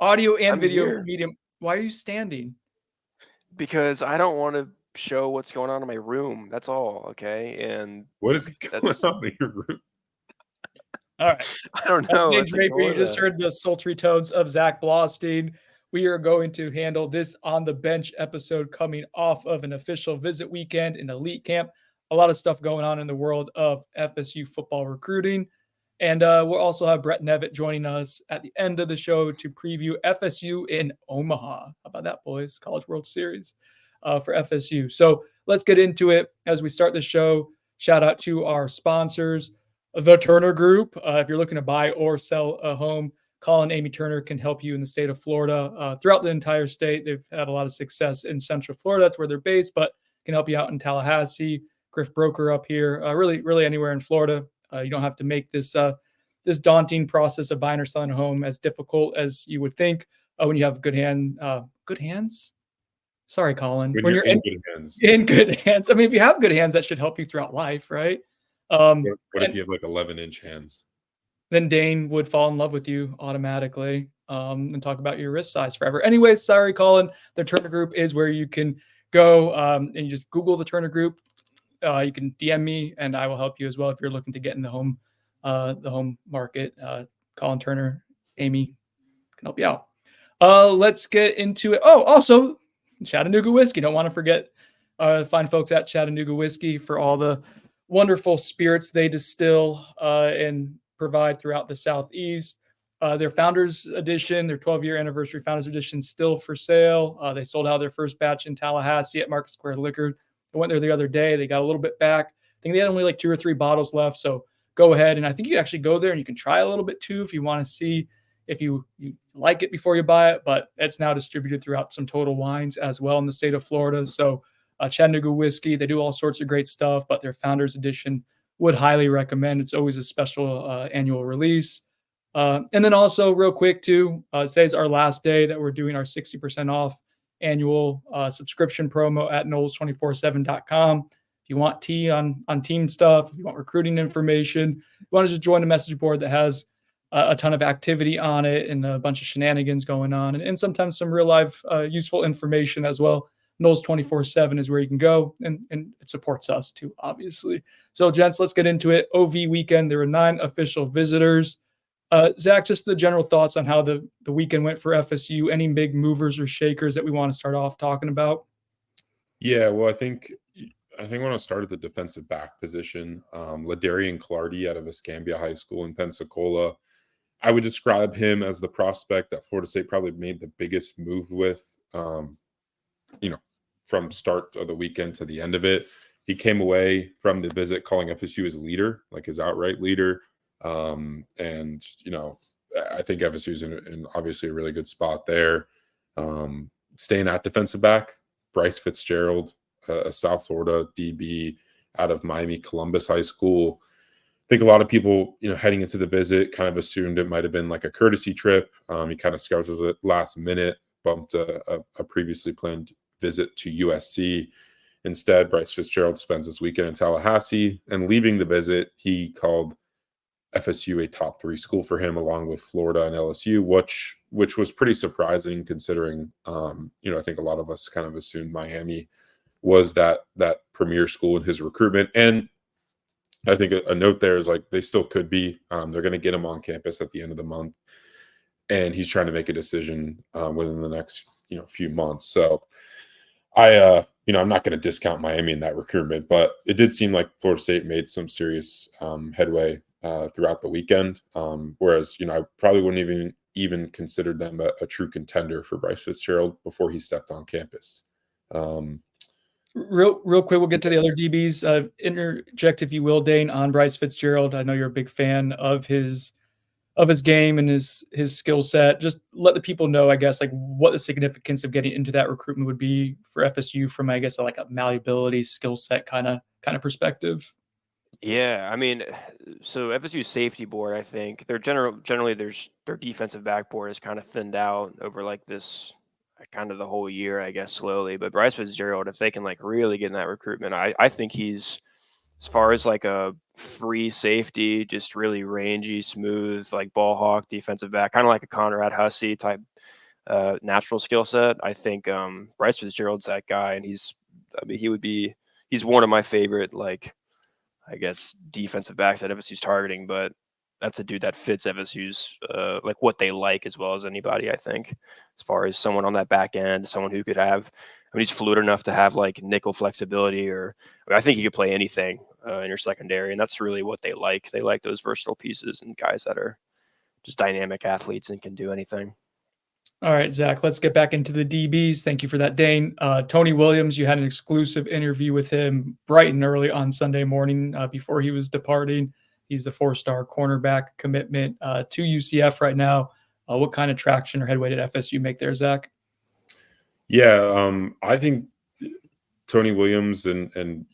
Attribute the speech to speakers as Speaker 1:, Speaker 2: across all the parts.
Speaker 1: Audio and
Speaker 2: I'm
Speaker 1: video
Speaker 2: here
Speaker 1: medium. Why are you standing?
Speaker 2: because I don't want to show what's going on in my room. That's all, okay? And
Speaker 3: What is going
Speaker 2: that's
Speaker 3: on in your room?
Speaker 1: All right.
Speaker 2: I don't
Speaker 1: That's
Speaker 2: know.
Speaker 1: Dane
Speaker 2: Let's
Speaker 1: Draper. You
Speaker 2: ignore
Speaker 1: just
Speaker 2: that.
Speaker 1: heard the sultry tones of Zach Blostein. We are going to handle this on the bench episode coming off of an official visit weekend in elite camp. A lot of stuff going on in the world of FSU football recruiting. And we'll also have Brett Nevitt joining us at the end of the show to preview FSU in Omaha. How about that, boys? College World Series for FSU. So let's get into it as we start the show. Shout out to our sponsors, the Turner Group. If you're looking to buy or sell a home, Colin Amy Turner can help you in the state of Florida. Throughout the entire state, they've had a lot of success in Central Florida. That's where they're based, but can help you out in Tallahassee. Griff Broker up here, really anywhere in Florida. You don't have to make this daunting process of buying or selling a home as difficult as you would think when you have good hands. Sorry, Colin.
Speaker 3: When
Speaker 1: When
Speaker 3: you're
Speaker 1: you're
Speaker 3: in good hands.
Speaker 1: in good hands. I mean, if you have good hands, that should help you throughout life, right?
Speaker 3: What if
Speaker 1: And
Speaker 3: you have like 11-inch hands?
Speaker 1: then Dane would fall in love with you automatically and talk about your wrist size forever. Anyways, sorry, Colin. The Turner Group is where you can go and you just Google the Turner Group. You can DM me and I will help you as well if you're looking to get in the home market. Colin Turner, Amy can help you out. Let's get into it. Oh, also Chattanooga Whiskey. Don't want to forget fine folks at Chattanooga Whiskey for all the wonderful spirits they distill and provide throughout the Southeast. Their Founders Edition, their 12-year anniversary Founders Edition, still for sale. They sold out their first batch in Tallahassee at Market Square Liquor. I went there the other day. They got a little bit back. I think they had only like 2 or 3 bottles left. So go ahead. And I think you can actually go there and you can try a little bit too if you want to see if you like it before you buy it. But it's now distributed throughout some Total Wines as well in the state of Florida. So Chattanooga Whiskey, they do all sorts of great stuff, but their Founders Edition would highly recommend. It's always a special annual release. And then also real quick too, today's our last day that we're doing our 60% off annual subscription promo at knowles247.com. If you want tea on team stuff, if you want recruiting information, you want to just join a message board that has a ton of activity on it and a bunch of shenanigans going on, and sometimes some real life useful information as well. Knowles 24/7 is where you can go, and it supports us too, obviously. So, gents, let's get into it. OV weekend, there were 9 official visitors. Zach, just the general thoughts on how the weekend went for FSU. Any big movers or shakers that we want to start off talking about?
Speaker 3: Yeah, well, I think when I started the defensive back position, Ladarian Clardy out of Escambia High School in Pensacola, I would describe him as the prospect that Florida State probably made the biggest move with, from start of the weekend to the end of it. He came away from the visit calling FSU his leader, like his outright leader. And I think FSU is in obviously a really good spot there. Staying at defensive back, Bryce Fitzgerald, a South Florida DB out of Miami Columbus High School. I think a lot of people, heading into the visit kind of assumed it might have been like a courtesy trip. He kind of scheduled it last minute, bumped a previously planned visit to USC. Instead, Bryce Fitzgerald spends this weekend in Tallahassee, and leaving the visit, he called FSU a top 3 school for him, along with Florida and LSU, which was pretty surprising considering, I think a lot of us kind of assumed Miami was that premier school in his recruitment. And I think a note there is like they still could be. They're going to get him on campus at the end of the month, and he's trying to make a decision within the next few months. So I'm not going to discount Miami in that recruitment, but it did seem like Florida State made some serious headway throughout the weekend. Whereas, I probably wouldn't even considered them a true contender for Bryce Fitzgerald before he stepped on campus.
Speaker 1: Real quick, we'll get to the other DBs. Interject, if you will, Dane, on Bryce Fitzgerald. I know you're a big fan of his game and his skill set. Just let the people know, I guess, like what the significance of getting into that recruitment would be for FSU from, I guess, like a malleability skill set kind of perspective.
Speaker 2: Yeah, I mean, so FSU safety board, I think they're generally their defensive backboard is kind of thinned out over like this kind of the whole year, I guess, slowly. But Bryce Fitzgerald, if they can like really get in that recruitment, I think he's as far as like a free safety, just really rangy, smooth, like ball hawk defensive back, kind of like a Conrad Hussey type natural skill set. I think Bryce Fitzgerald's that guy, and he's one of my favorite, like, I guess, defensive backs that FSU's targeting, but that's a dude that fits FSU's like what they like as well as anybody, I think, as far as someone on that back end, someone who could have, I mean, he's fluid enough to have like nickel flexibility, or I mean, I think he could play anything in your secondary, and that's really what they like. They like those versatile pieces and guys that are just dynamic athletes and can do anything.
Speaker 1: All right, Zach, let's get back into the DBs. Thank you for that, Dane. Tony Williams, you had an exclusive interview with him bright and early on Sunday morning before he was departing. He's the 4-star cornerback commitment to UCF right now. What kind of traction or headway did FSU make there, Zach?
Speaker 3: Yeah, I think Tony Williams and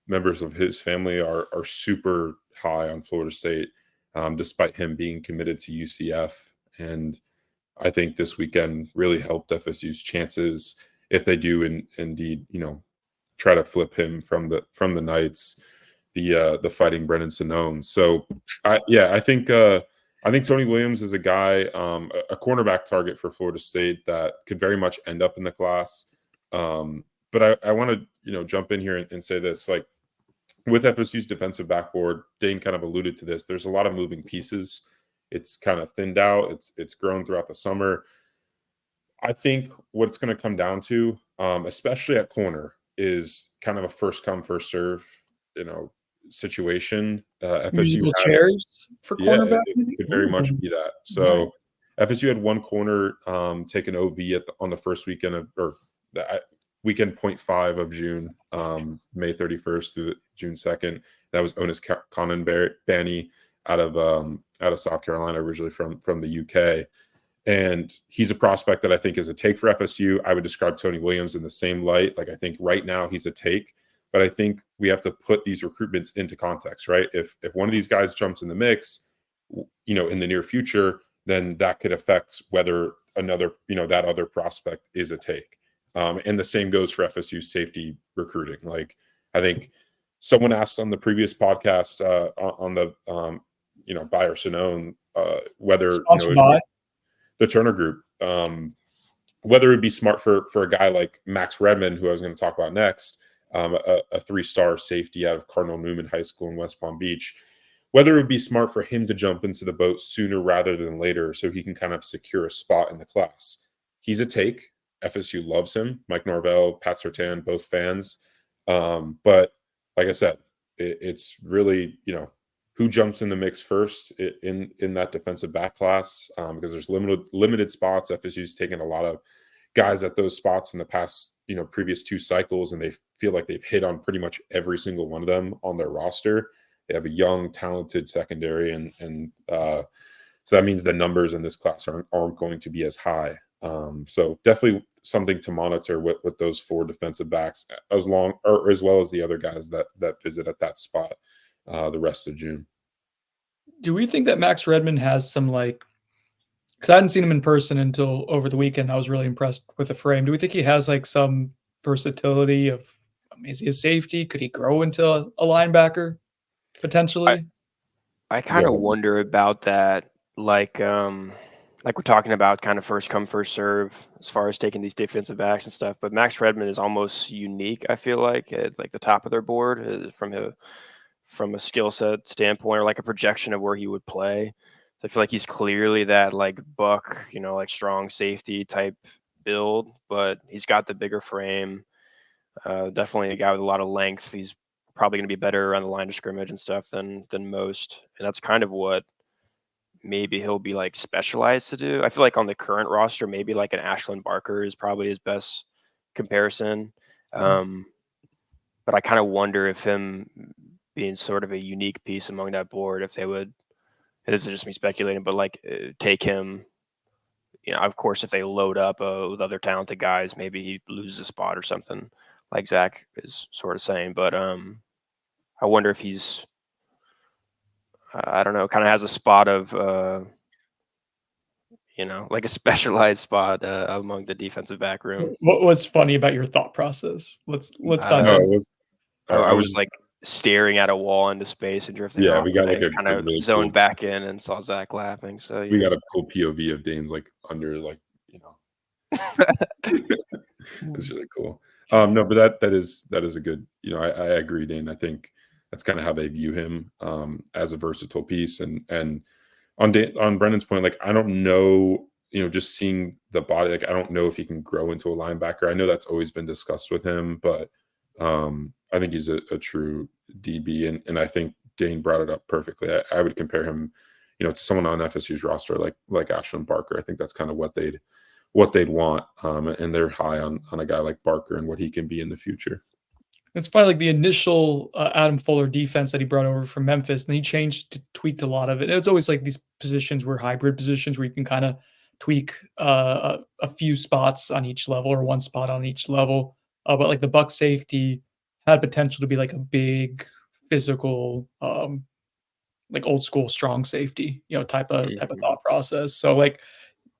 Speaker 3: members of his family are super high on Florida State, despite him being committed to UCF. And I think this weekend really helped FSU's chances if they do indeed try to flip him from the Knights, the Fighting Brennan Sonnone. So I think Tony Williams is a guy, a cornerback target for Florida State that could very much end up in the class. But I want to jump in here and say this, like, with FSU's defensive backboard, Dane kind of alluded to this. There's a lot of moving pieces. It's kind of thinned out. It's grown throughout the summer. I think what it's going to come down to, especially at corner, is kind of a first come first serve, situation. FSU
Speaker 1: chairs for cornerback.
Speaker 3: It could very much be that. So FSU had one corner take an OB on the first weekend or the weekend 0.5 of June, May 31st through June 2nd. That was Onis Conanbany out of South Carolina, originally from the UK. And he's a prospect that I think is a take for FSU. I would describe Tony Williams in the same light. Like, I think right now he's a take, but I think we have to put these recruitments into context, right? If one of these guys jumps in the mix, in the near future, then that could affect whether another, that other prospect is a take. And the same goes for FSU safety recruiting. Like, I think someone asked on the previous podcast on the Buy or Sonnone, whether the Turner Group, whether it'd be smart for a guy like Max Redmond, who I was going to talk about next, a 3-star safety out of Cardinal Newman High School in West Palm Beach, whether it would be smart for him to jump into the boat sooner rather than later so he can kind of secure a spot in the class. He's a take. FSU loves him. Mike Norvell, Pat Surtain, both fans. But like I said, it's really, who jumps in the mix first in that defensive back class, because there's limited spots. FSU's taken a lot of guys at those spots in the past, previous 2 cycles, and they feel like they've hit on pretty much every single one of them on their roster. They have a young, talented secondary, and so that means the numbers in this class aren't going to be as high. So definitely something to monitor with those 4 defensive backs, as well as the other guys that visit at that spot the rest of June.
Speaker 1: Do we think that Max Redmond has some, because I hadn't seen him in person until over the weekend. I was really impressed with the frame. Do we think he has some versatility of, is he a safety? Could he grow into a linebacker potentially?
Speaker 2: I kind of wonder about that. Like we're talking about kind of first come, first serve as far as taking these defensive backs and stuff. But Max Redmond is almost unique, I feel like, at the top of their board from a skill set standpoint, or like a projection of where he would play. So I feel like he's clearly that buck, strong safety type build, but he's got the bigger frame. Definitely a guy with a lot of length. He's probably going to be better around the line of scrimmage and stuff than most. And that's kind of what maybe he'll be specialized to do. I feel like on the current roster, maybe an Ashlyn Barker is probably his best comparison. But I kind of wonder if him being sort of a unique piece among that board, if they would, and this is just me speculating, but take him, of course, if they load up with other talented guys, maybe he loses a spot or something, like Zach is sort of saying. But I wonder if he's, I don't know, kind of has a spot of, a specialized spot among the defensive back room.
Speaker 1: What was funny about your thought process? Let's dive in.
Speaker 2: I was staring at a wall into space and drifting
Speaker 3: Yeah,
Speaker 2: off.
Speaker 3: we got
Speaker 2: And
Speaker 3: like
Speaker 2: they
Speaker 3: a
Speaker 2: kind of
Speaker 3: really
Speaker 2: zoned
Speaker 3: cool.
Speaker 2: back in and saw Zach laughing. So
Speaker 3: We
Speaker 2: yeah,
Speaker 3: got a cool POV of Dane's like under like it's really cool. No, but that is a good. I agree, Dane. I think that's kind of how they view him as a versatile piece. And on Brendan's point, like I don't know, just seeing the body, like I don't know if he can grow into a linebacker. I know that's always been discussed with him, but I think he's a true DB, and I think Dane brought it up perfectly. I would compare him, to someone on FSU's roster like Ashton Barker. I think that's kind of what they'd want, and they're high on a guy like Barker and what he can be in the future.
Speaker 1: It's probably like the initial Adam Fuller defense that he brought over from Memphis, and he tweaked a lot of it. And it's always like these positions were hybrid positions where you can kind of tweak a few spots on each level or one spot on each level. But like the Buck safety had potential to be like a big physical, like old school strong safety, type of thought process. So like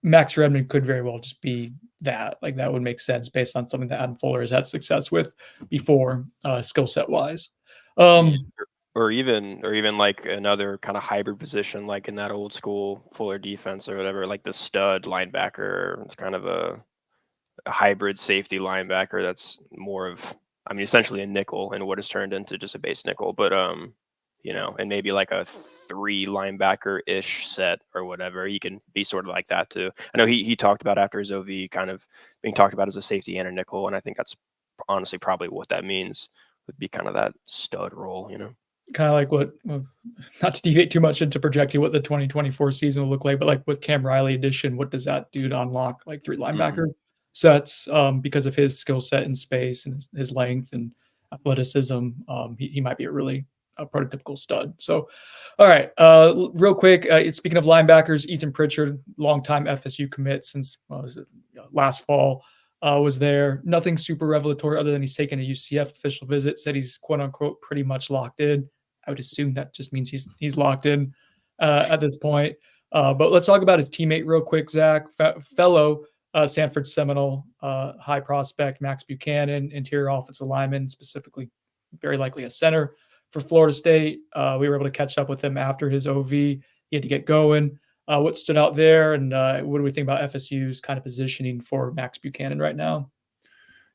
Speaker 1: Max Redmond could very well just be that. Like that would make sense based on something that Adam Fuller has had success with before, skill set wise.
Speaker 2: Yeah, or even like another kind of hybrid position, like in that old school Fuller defense or whatever, like the stud linebacker. It's kind of a hybrid safety linebacker that's more of, I mean, essentially a nickel and what has turned into just a base nickel, but and maybe like a 3 linebacker ish set or whatever. He can be sort of like that too. I know he talked about after his OV kind of being talked about as a safety and a nickel, and I think that's honestly probably what that means, would be kind of that stud role.
Speaker 1: Kind of like not to deviate too much into projecting what the 2024 season will look like, but like with Cam Riley addition, what does that do to unlock like 3 linebacker sets, because of his skill set in space and his length and athleticism? He might be a really prototypical stud. So, all right, real quick, speaking of linebackers, Ethan Pritchard, longtime FSU commit since last fall, was there. Nothing super revelatory other than he's taken a UCF official visit, said he's quote unquote pretty much locked in. I would assume that just means he's locked in at this point. But let's talk about his teammate real quick, Zach. Fellow Sanford Seminole high prospect Max Buchanan, interior offensive lineman, specifically very likely a center for Florida State. We were able to catch up with him after his OV. He had to get going. What stood out there, and what do we think about FSU's kind of positioning for Max Buchanan right now?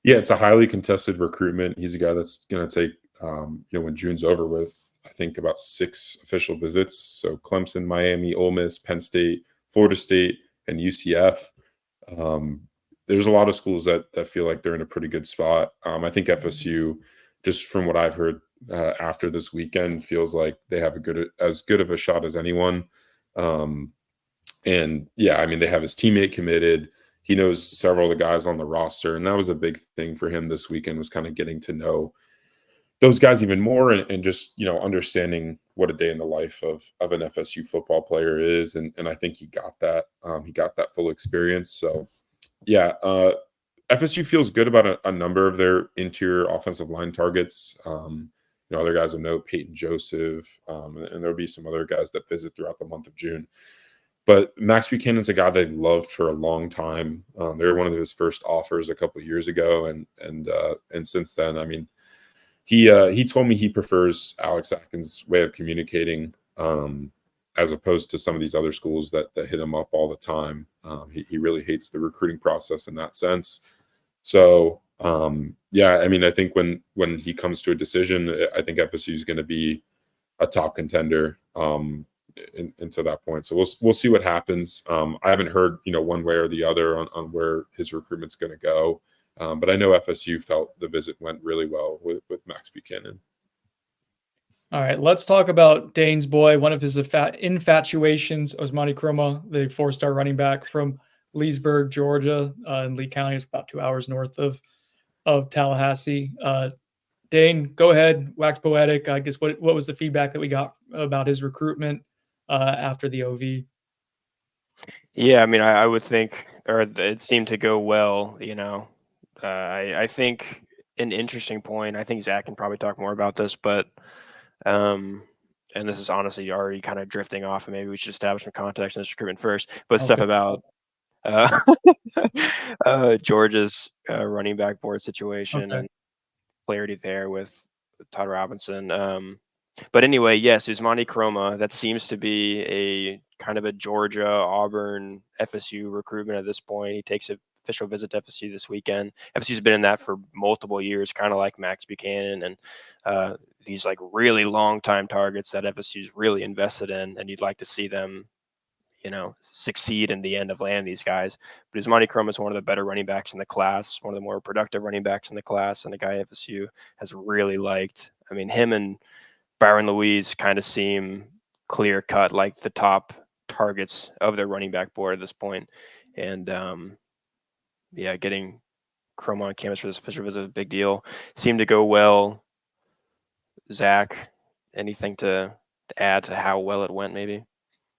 Speaker 3: Yeah, it's a highly contested recruitment. He's a guy that's going to take, when June's over with, I think about 6 official visits. So Clemson, Miami, Ole Miss, Penn State, Florida State, and UCF. There's a lot of schools that feel like they're in a pretty good spot. I think FSU, just from what I've heard after this weekend, feels like they have as good of a shot as anyone. And yeah, I mean, they have his teammate committed. He knows several of the guys on the roster, and that was a big thing for him this weekend, was kind of getting to know those guys even more, and just understanding what a day in the life of an FSU football player is. And I think he got that. He got that full experience. So yeah, FSU feels good about a number of their interior offensive line targets. Other guys of note, Peyton Joseph, and there'll be some other guys that visit throughout the month of June. But Max Buchanan's a guy they loved for a long time. They were one of his first offers a couple of years ago, and since then, I mean, he told me he prefers Alex Atkins' way of communicating, as opposed to some of these other schools that hit him up all the time. He really hates the recruiting process in that sense. So yeah, I mean, I think when he comes to a decision, I think FSU is going to be a top contender into that point. So we'll see what happens. I haven't heard one way or the other on where his recruitment's going to go, but I know FSU felt the visit went really well with Max Buchanan.
Speaker 1: All right, let's talk about Dane's boy. One of his infatuations, Osmani Kroma, the 4-star running back from Leesburg, Georgia, in Lee County. It's about 2 hours north of Tallahassee. Dane, go ahead, wax poetic. I guess what was the feedback that we got about his recruitment after the OV?
Speaker 2: Yeah, I mean, I would think, or it seemed to go well. I think an interesting point. I think Zach can probably talk more about this, but and this is honestly already kind of drifting off, and maybe we should establish some context in this recruitment first. But stuff about Georgia's running back board situation and clarity there with Todd Robinson. But anyway, yes, Usmani Chroma, that seems to be a kind of a Georgia, Auburn, FSU recruitment at this point. He takes an official visit to FSU this weekend. FSU's been in that for multiple years, kind of like Max Buchanan and these like really long time targets that FSU's really invested in, and you'd like to see them, succeed in the end of landing these guys. But Usmani Chroma is one of the better running backs in the class, one of the more productive running backs in the class, and a guy FSU has really liked. I mean, him and Byron Louise kind of seem clear cut, like the top targets of their running back board at this point. And getting Chroma on campus for this official visit was a big deal. Seemed to go well. Zach, anything to add to how well it went, maybe?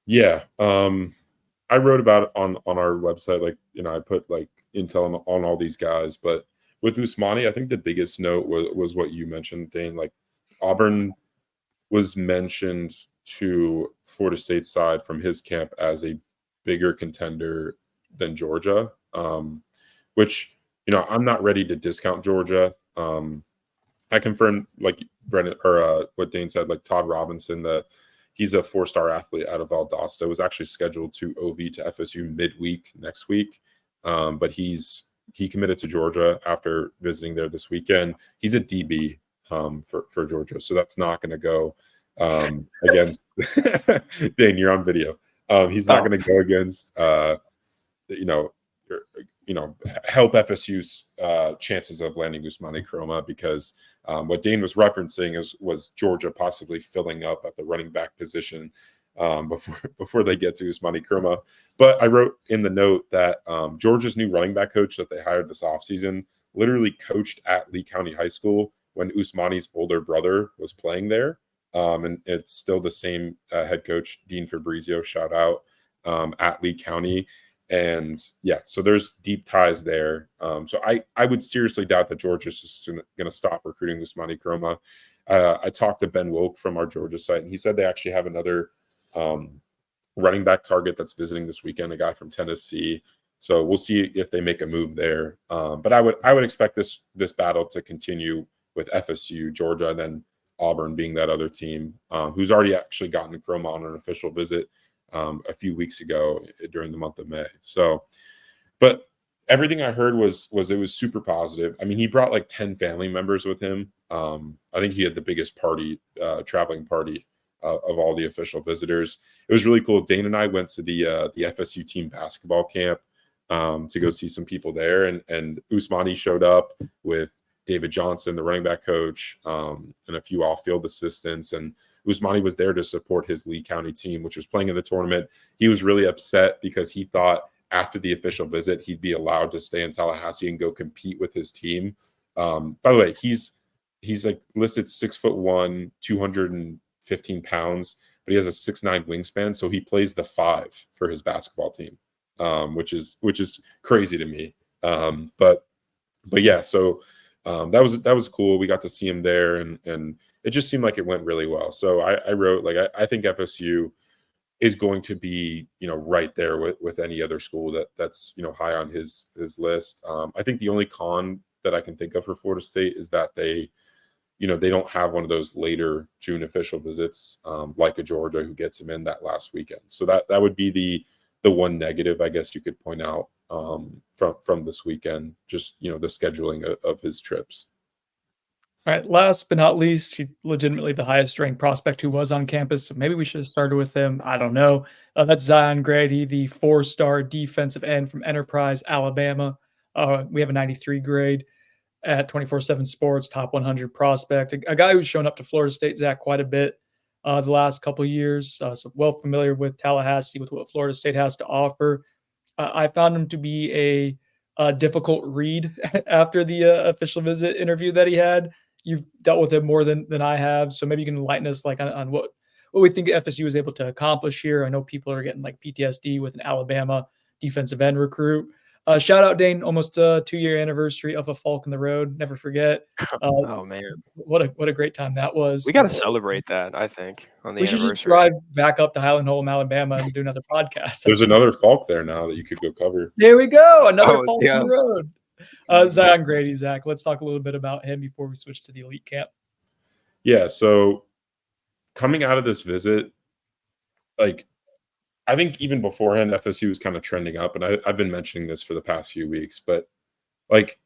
Speaker 3: Yeah. I wrote about it on our website. Like, I put like intel on all these guys, but with Usmani, I think the biggest note was what you mentioned, Dane. Like, Auburn was mentioned to Florida State side from his camp as a bigger contender than Georgia, which, I'm not ready to discount Georgia. I confirmed, like Brennan or what Dane said, like Todd Robinson, that he's a 4-star athlete out of Valdosta, was actually scheduled to OV to FSU midweek next week. But he committed to Georgia after visiting there this weekend. He's a DB for Georgia, so that's not going to go against Dane. You're on video. He's not going to go against help FSU's chances of landing Usmani Chroma, because what Dane was referencing was Georgia possibly filling up at the running back position before they get to Usmani Chroma. But I wrote in the note that Georgia's new running back coach that they hired this offseason literally coached at Lee County High School when Usmani's older brother was playing there. And it's still the same head coach, Dean Fabrizio, shout out, at Lee County. And so there's deep ties there. So I would seriously doubt that Georgia's just going to stop recruiting Usmani Chroma. I talked to Ben Woke from our Georgia site, and he said they actually have another running back target that's visiting this weekend, a guy from Tennessee. So we'll see if they make a move there. But I would expect this battle to continue with FSU, Georgia, and then Auburn being that other team who's already actually gotten Chroma on an official visit a few weeks ago during the month of May. So, but everything I heard was it was super positive. I mean, he brought like 10 family members with him. I think he had the biggest party, traveling party of all the official visitors. It was really cool. Dane and I went to the FSU team basketball camp to go see some people there, and Usmani showed up with David Johnson, the running back coach, and a few off-field assistants. And Usmani was there to support his Lee County team, which was playing in the tournament. He was really upset because he thought after the official visit, he'd be allowed to stay in Tallahassee and go compete with his team. By the way, he's like listed 6'1", 215 pounds, but he has a 6'9" wingspan. So he plays the 5 for his basketball team, which is crazy to me. But yeah, so that was cool. We got to see him there, and it just seemed like it went really well. So I wrote, like, I think FSU is going to be, right there with any other school that's, high on his list. I think the only con that I can think of for Florida State is that they don't have one of those later June official visits, like a Georgia, who gets him in that last weekend. So that would be the one negative, I guess you could point out from this weekend, just, the scheduling of his trips.
Speaker 1: All right, last but not least, he's legitimately the highest ranked prospect who was on campus, so maybe we should have started with him. I don't know. That's Zion Grady, the 4-star defensive end from Enterprise, Alabama. We have a 93 grade at 24/7 Sports, top 100 prospect, a guy who's shown up to Florida State, Zach, quite a bit the last couple of years, so well familiar with Tallahassee, with what Florida State has to offer. I found him to be a difficult read after the official visit interview that he had. You've dealt with him more than I have, so maybe you can enlighten us on what we think FSU is able to accomplish here. I know people are getting like PTSD with an Alabama defensive end recruit. Shout out, Dane, almost a 2-year anniversary of A Falk in the Road. Never forget.
Speaker 2: Oh man,
Speaker 1: what a great time that was.
Speaker 2: We got to celebrate that, I think, on the anniversary.
Speaker 1: We should just drive back up to Highland Hole, Alabama, and do another podcast.
Speaker 3: There's another Falk there now that you could go cover.
Speaker 1: There we go, another Falk
Speaker 2: yeah.
Speaker 1: in the road. Zion Grady, Zach. Let's talk a little bit about him before we switch to the elite camp.
Speaker 3: Yeah, so coming out of this visit, like I think even beforehand, FSU was kind of trending up, and I've been mentioning this for the past few weeks, but like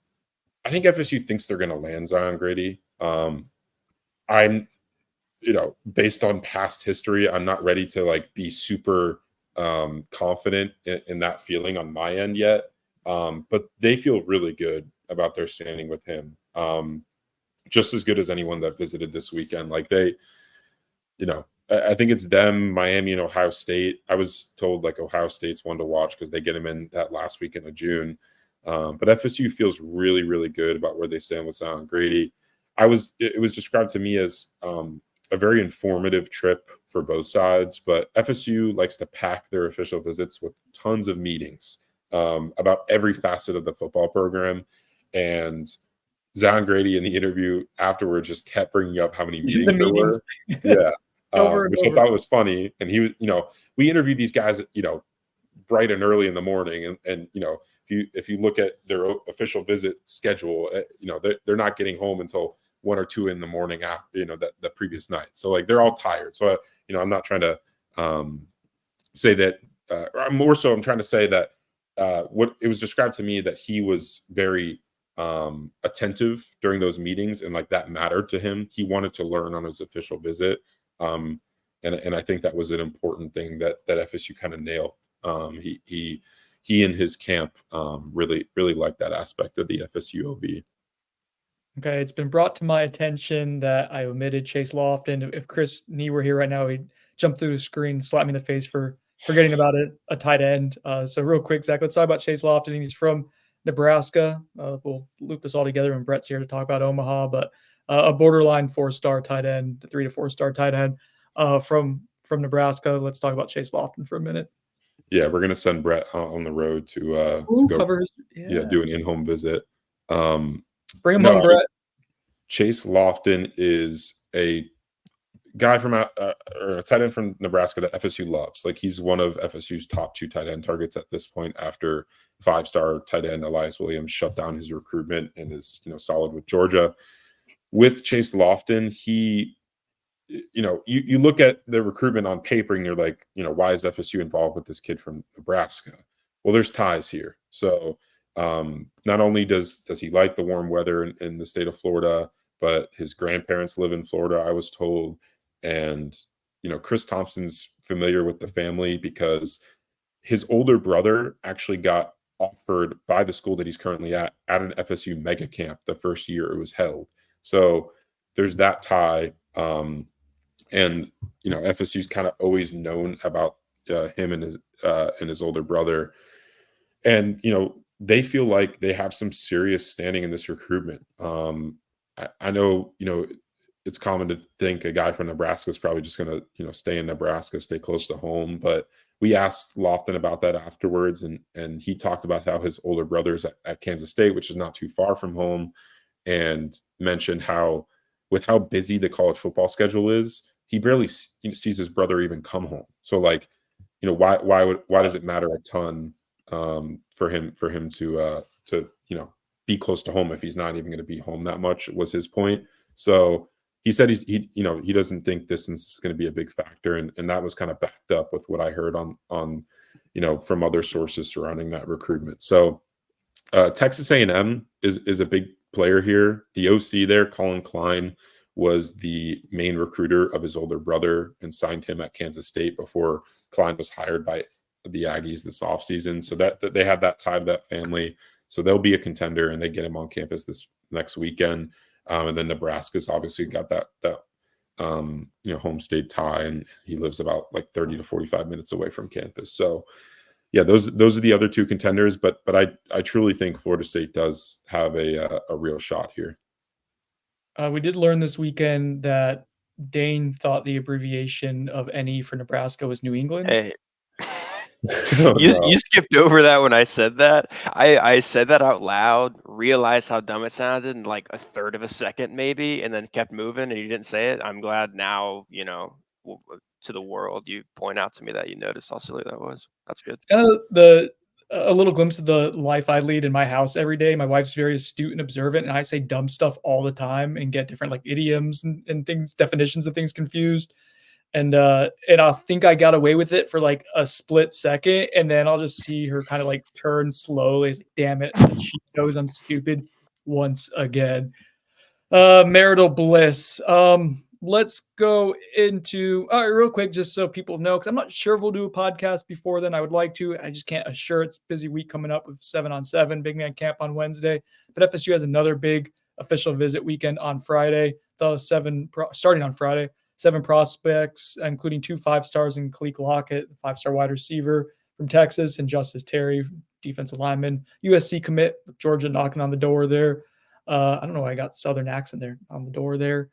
Speaker 3: I think FSU thinks they're going to land Zion Grady. I'm, based on past history, I'm not ready to like be super confident in that feeling on my end yet. But they feel really good about their standing with him. Just as good as anyone that visited this weekend. Like I think it's them, Miami, and Ohio State. I was told like Ohio State's one to watch because they get him in that last weekend of June. But FSU feels really, really good about where they stand with Zion Grady. It was described to me as a very informative trip for both sides, but FSU likes to pack their official visits with tons of meetings about every facet of the football program. And Zion Grady in the interview afterwards just kept bringing up how many meetings
Speaker 1: The
Speaker 3: there
Speaker 1: meetings.
Speaker 3: were. Yeah.
Speaker 1: Over and
Speaker 3: Which
Speaker 1: over.
Speaker 3: I thought was funny. And he was, we interviewed these guys, bright and early in the morning. And if you look at their official visit schedule, they're not getting home until 1 or 2 in the morning after, the previous night. So like they're all tired. So, I'm not trying to say that, more so I'm trying to say that what it was described to me that he was very attentive during those meetings, and like that mattered to him. He wanted to learn on his official visit. And I think that was an important thing that FSU kind of nailed. He and his camp really liked that aspect of the FSU OB.
Speaker 1: Okay, it's been brought to my attention that I omitted Chase Lofton. If Chris Nee were here right now, he'd jump through the screen, slap me in the face for forgetting about a tight end. So real quick, Zach, let's talk about Chase Lofton. He's from Nebraska. We'll loop this all together, and Brett's here to talk about Omaha, but a borderline 4-star tight end, 3 to 4-star tight end from Nebraska. Let's talk about Chase Lofton for a minute.
Speaker 3: Yeah, we're gonna send Brett on the road to go
Speaker 1: Covers.
Speaker 3: do an in-home visit.
Speaker 1: Bring him home, Brett.
Speaker 3: Chase Lofton is a guy from or a tight end from Nebraska that FSU loves. Like he's one of FSU's top 2 tight end targets at this point after 5-star tight end Elias Williams shut down his recruitment and is solid with Georgia. With Chase Lofton, he you look at the recruitment on paper and you're like, why is FSU involved with this kid from Nebraska? Well, there's ties here. So not only does he like the warm weather in the state of Florida, but his grandparents live in Florida, I was told. And, Chris Thompson's familiar with the family because his older brother actually got offered by the school that he's currently at an FSU mega camp the first year it was held. So there's that tie. And FSU's kind of always known about him and his older brother, and they feel like they have some serious standing in this recruitment. I know it's common to think a guy from Nebraska is probably just going to stay in Nebraska, stay close to home, but we asked Lofton about that afterwards, and he talked about how his older brother's at Kansas State, which is not too far from home, and mentioned how with how busy the college football schedule is, he barely sees his brother even come home. So like, why does it matter a ton for him to be close to home if he's not even going to be home that much, was his point. So he said he doesn't think distance is going to be a big factor, and that was kind of backed up with what I heard on from other sources surrounding that recruitment. So Texas A&M is a big player here. The OC there, Colin Klein, was the main recruiter of his older brother and signed him at Kansas State before Klein was hired by the Aggies this offseason. So that they have that tie to that family. So they'll be a contender, and they get him on campus this next weekend. And then Nebraska's obviously got that home state tie, and he lives about like 30 to 45 minutes away from campus. So yeah, those are the other 2 contenders, but I truly think Florida State does have a real shot here.
Speaker 1: We did learn this weekend that Dane thought the abbreviation of NE for Nebraska was New England.
Speaker 2: Hey, you skipped over that when I said that. I said that out loud, realized how dumb it sounded in like a third of a second maybe, and then kept moving, and you didn't say it. I'm glad now, to the world, you point out to me that you noticed how silly that was. That's good.
Speaker 1: Kind of the a little glimpse of the life I lead in my house every day. My wife's very astute and observant, and I say dumb stuff all the time and get different like idioms and things, definitions of things confused. And I think I got away with it for like a split second, and then I'll just see her kind of like turn slowly. It's like, damn it, she knows I'm stupid once again. Marital bliss. Let's go into all right, real quick, just so people know, because I'm not sure if we'll do a podcast before then. I would like to. I just can't assure. It's a busy week coming up with 7-on-7, Big Man Camp on Wednesday. But FSU has another big official visit weekend on Friday. Starting on Friday. 7 prospects, including 2 5-stars in Kalik Lockett, the 5-star wide receiver from Texas, and Justice Terry, defensive lineman. USC commit, Georgia knocking on the door there. I don't know why I got Southern accent there on the door there.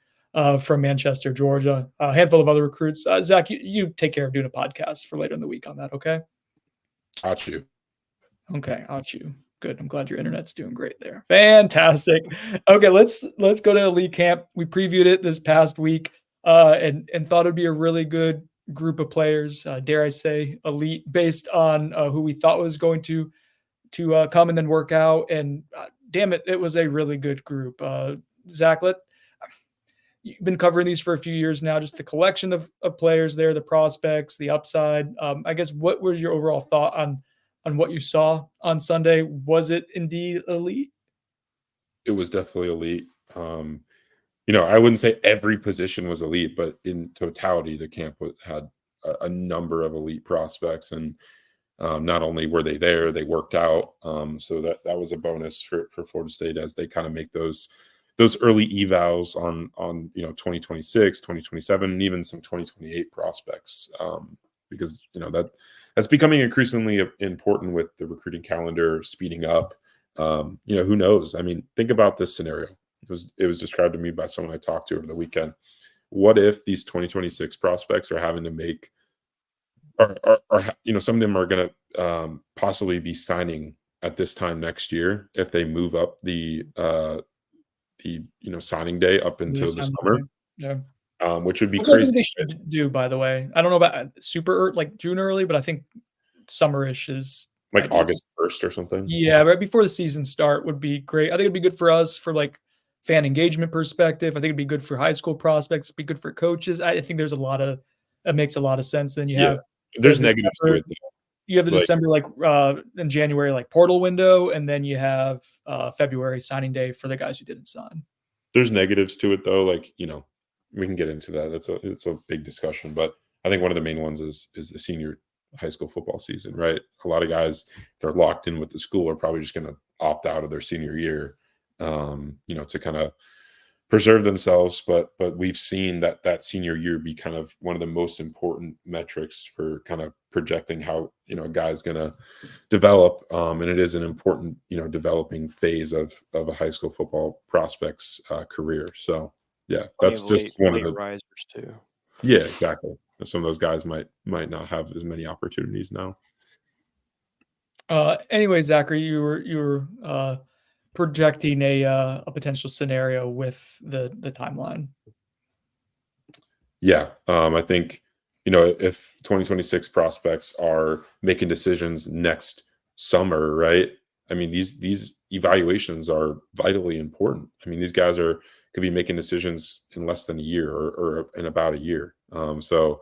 Speaker 1: From Manchester, Georgia. A handful of other recruits. Zach, you take care of doing a podcast for later in the week on that, okay?
Speaker 3: Got you.
Speaker 1: Okay, got you. Good. I'm glad your internet's doing great there. Fantastic. Okay, let's go to Elite Camp. We previewed it this past week. And thought it'd be a really good group of players, dare I say, elite, based on who we thought was going to come and then work out. And damn it, it was a really good group. Zach, you've been covering these for a few years now, just the collection of players there, the prospects, the upside. I guess what was your overall thought on what you saw on Sunday? Was it indeed elite?
Speaker 3: It was definitely elite. I wouldn't say every position was elite, but in totality, the camp had a number of elite prospects, and not only were they there, they worked out. So that was a bonus for Florida State as they kind of make those early evals on 2026, 2027, and even some 2028 prospects, because that's becoming increasingly important with the recruiting calendar speeding up. Who knows? I mean, think about this scenario. It was described to me by someone I talked to over the weekend. What if these 2026 prospects are having to make, or some of them are going to possibly be signing at this time next year if they move up the signing day up until the summer.
Speaker 1: Yeah.
Speaker 3: Which would be
Speaker 1: crazy.
Speaker 3: crazy.
Speaker 1: They should do, by the way. I don't know about super like June early, but I think summerish is
Speaker 3: like ideal. August 1st or something.
Speaker 1: Yeah, right before the season start would be great. I think it'd be good for us for like fan engagement perspective. I think it'd be good for high school prospects. It'd be good for coaches. I think there's it makes a lot of sense. Then you have
Speaker 3: there's negatives to it.
Speaker 1: You have the December and January like portal window, and then you have February signing day for the guys who didn't sign.
Speaker 3: There's negatives to it though. We can get into that. It's a big discussion, but I think one of the main ones is the senior high school football season, right? A lot of guys, they're locked in with the school, are probably just going to opt out of their senior year, to kind of preserve themselves. But we've seen that senior year be kind of one of the most important metrics for kind of projecting how, a guy's going to develop. And it is an important, developing phase of a high school football prospect's career. So yeah, that's just one of the
Speaker 2: risers too.
Speaker 3: Yeah, exactly. Some of those guys might not have as many opportunities now.
Speaker 1: Anyway, Zachary, you were projecting a potential scenario with the timeline.
Speaker 3: Yeah, I think if 2026 prospects are making decisions next summer, right? I mean, these evaluations are vitally important. I mean, these guys could be making decisions in less than a year or in about a year. So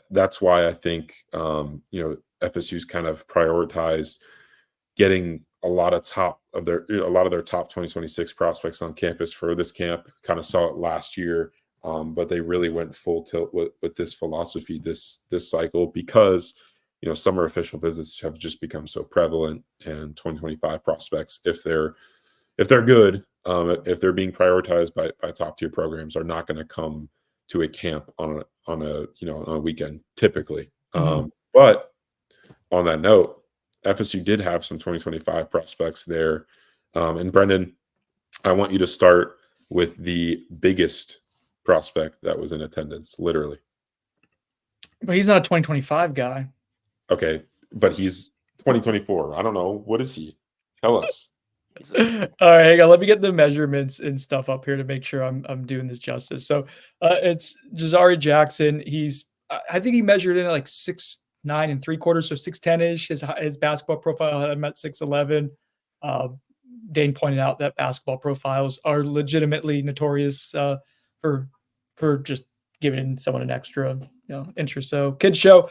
Speaker 3: that's why I think FSU's kind of prioritized getting a lot of their top 2026 prospects on campus for this camp. Kind of saw it last year, but they really went full tilt with this philosophy this cycle because summer official visits have just become so prevalent, and 2025 prospects, if they're good, if they're being prioritized by top tier programs, are not going to come to a camp on a weekend typically.
Speaker 1: Mm-hmm.
Speaker 3: But on that note, FSU did have some 2025 prospects there. And Brendan, I want you to start with the biggest prospect that was in attendance, literally.
Speaker 1: But he's not a 2025 guy.
Speaker 3: Okay, but he's 2024. I don't know. What is he? Tell us.
Speaker 1: All right, hang on. Let me get the measurements and stuff up here to make sure I'm doing this justice. So it's Jazari Jackson. I think he measured in at like 6'9", 6'9 3/4", so 6'10" ish. His basketball profile had him at 6'11". Dane pointed out that basketball profiles are legitimately notorious for just giving someone an extra inch or so. Kid show,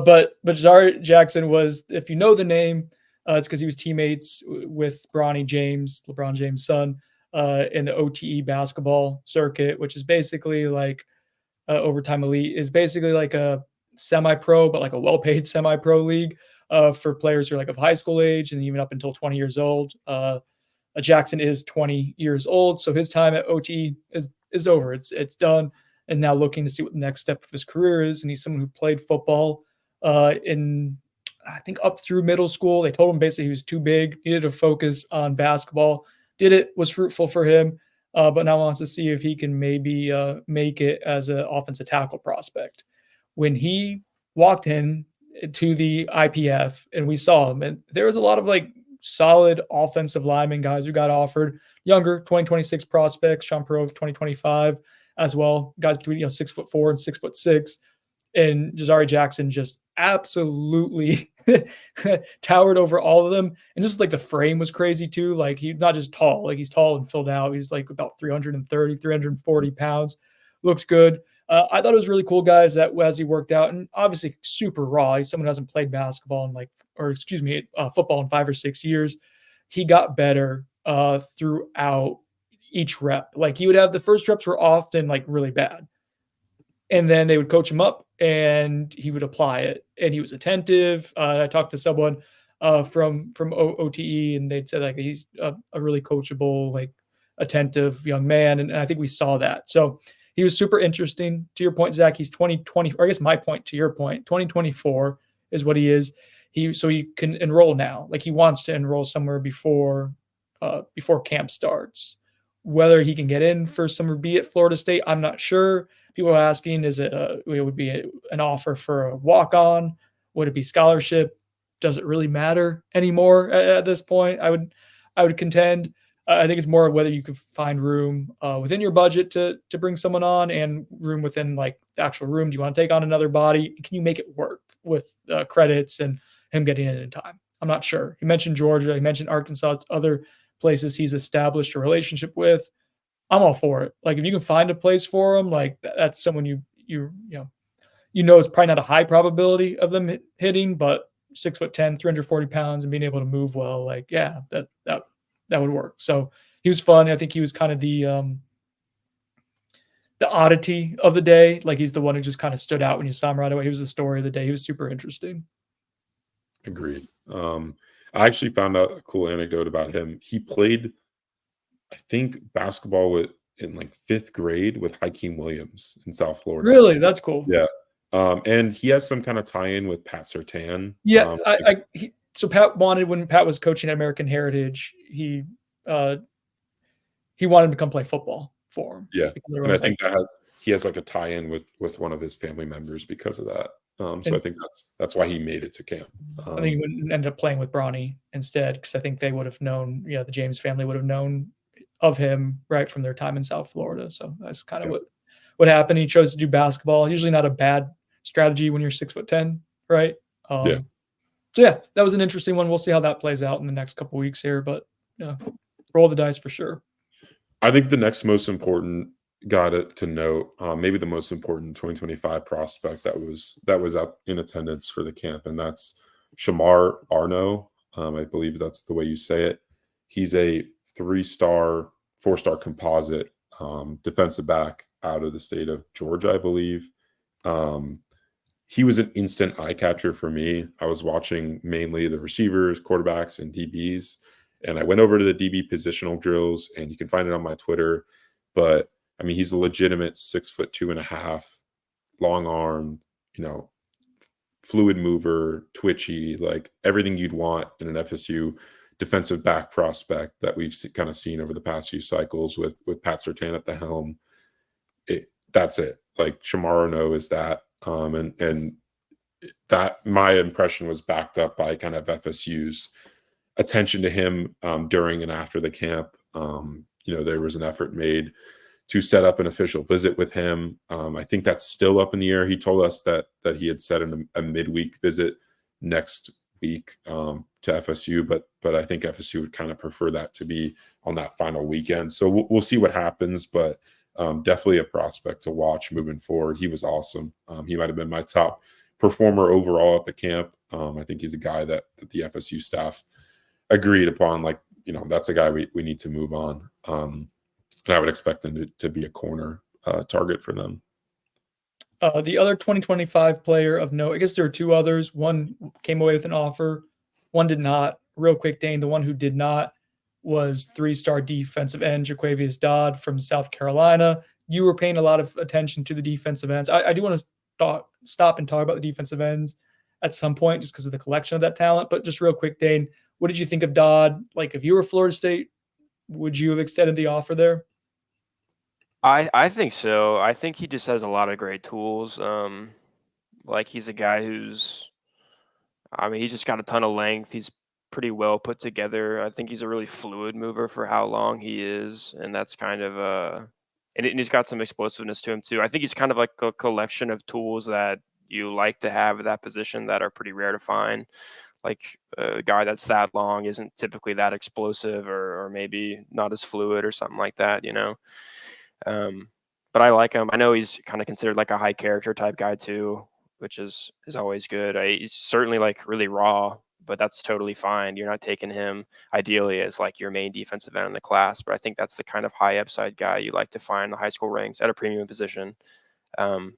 Speaker 1: but Jazari Jackson was, if you know the name, it's because he was teammates with LeBron James' son, in the OTE basketball circuit, which is basically like Overtime Elite is basically like a semi-pro, but like a well-paid semi-pro league for players who are like of high school age and even up until 20 years old. Jackson is 20 years old, so his time at OT is over. It's done, and now looking to see what the next step of his career is. And he's someone who played football in, I think, up through middle school. They told him basically he was too big, needed to focus on basketball. Did it, was fruitful for him, but now wants to see if he can maybe make it as an offensive tackle prospect. When he walked in to the IPF and we saw him, and there was a lot of like solid offensive linemen, guys who got offered, younger 2026 prospects, Sean Perot 2025 as well, guys between 6'4" and 6'6", and Jazari Jackson just absolutely towered over all of them. And just like the frame was crazy too. Like he's not just tall, like he's tall and filled out. He's like about 330, 340 pounds. Looks good. I thought it was really cool, guys, that as he worked out, and obviously super raw. He's someone who hasn't played basketball football in 5 or 6 years. He got better throughout each rep. Like he would have the first reps were often like really bad, and then they would coach him up and he would apply it, and he was attentive. I talked to someone from OTE, and they'd said like he's a really coachable, like attentive young man, and I think we saw that. So he was super interesting. To your point, Zach, he's 2020, or I guess my point to your point, 2024 is what he is. So he can enroll now. Like he wants to enroll somewhere before camp starts. Whether he can get in for summer B at Florida State, I'm not sure. People are asking, it would be an offer for a walk-on? Would it be scholarship? Does it really matter anymore at this point? I would contend. I think it's more of whether you can find room within your budget to bring someone on, and room within like the actual room. Do you want to take on another body? Can you make it work with credits and him getting in time? I'm not sure. He mentioned Georgia. He mentioned Arkansas. Other places he's established a relationship with. I'm all for it. Like if you can find a place for him, like that's someone you it's probably not a high probability of them hitting, but 6'10", 340 pounds and being able to move well, like yeah, that would work. So he was fun. I think he was kind of the oddity of the day. Like he's the one who just kind of stood out when you saw him right away. He was the story of the day. He was super interesting.
Speaker 3: Agreed. I actually found out a cool anecdote about him. He played, I think, basketball in like 5th grade with Hakeem Williams in South Florida.
Speaker 1: Really? That's cool.
Speaker 3: Yeah. And he has some kind of tie-in with Pat Surtain.
Speaker 1: Yeah. So Pat wanted, when Pat was coaching at American Heritage, he wanted him to come play football for him.
Speaker 3: Yeah. And I think he has like a tie-in with one of his family members because of that. So I think that's why he made it to camp.
Speaker 1: I think he would end up playing with Bronny instead, because I think they would have known, the James family would have known of him right from their time in South Florida. So that's kind of what happened. He chose to do basketball. Usually not a bad strategy when you're 6'10", right? So yeah, that was an interesting one. We'll see how that plays out in the next couple of weeks here, but roll the dice for sure.
Speaker 3: I think the next most important guy to note, maybe the most important 2025 prospect that was up in attendance for the camp, and that's Shamar Arno. I believe that's the way you say it. He's a 3-star, 4-star composite defensive back out of the state of Georgia, I believe. He was an instant eye catcher for me. I was watching mainly the receivers, quarterbacks, and DBs, and I went over to the DB positional drills, and you can find it on my Twitter. But I mean, he's a legitimate 6'2.5", long arm, fluid mover, twitchy, like everything you'd want in an FSU defensive back prospect that we've kind of seen over the past few cycles with Pat Surtain at the helm. That's it. Like Shamar Arno is that. And that my impression was backed up by kind of FSU's attention to him during and after the camp. There was an effort made to set up an official visit with him. I think that's still up in the air. He told us that he had set a midweek visit next week to FSU, but I think FSU would kind of prefer that to be on that final weekend. So we'll see what happens, but definitely a prospect to watch moving forward. He was awesome. He might have been my top performer overall at the camp. I think he's a guy that the FSU staff agreed upon, like, that's a guy we need to move on. And I would expect him to be a corner target for them.
Speaker 1: The other 2025 player of note, I guess there are two others. One came away with an offer, one did not. Real quick, Dane, the one who did not was 3-star defensive end Jaquavius Dodd from South Carolina. You were paying a lot of attention to the defensive ends. I do want to stop and talk about the defensive ends at some point just because of the collection of that talent. But just real quick, Dane, what did you think of Dodd? Like, if you were Florida State, would you have extended the offer there?
Speaker 2: I think so. I think he just has a lot of great tools. Like, he's a guy he's just got a ton of length. He's pretty well put together. I think he's a really fluid mover for how long he is, and that's kind of and he's got some explosiveness to him too. I think he's kind of like a collection of tools that you like to have at that position that are pretty rare to find. Like, a guy that's that long isn't typically that explosive, or maybe not as fluid or something like that, But I like him. I know he's kind of considered like a high character type guy too, which is always good. He's certainly like really raw, but that's totally fine. You're not taking him ideally as like your main defensive end in the class, but I think that's the kind of high upside guy you like to find in the high school ranks at a premium position, and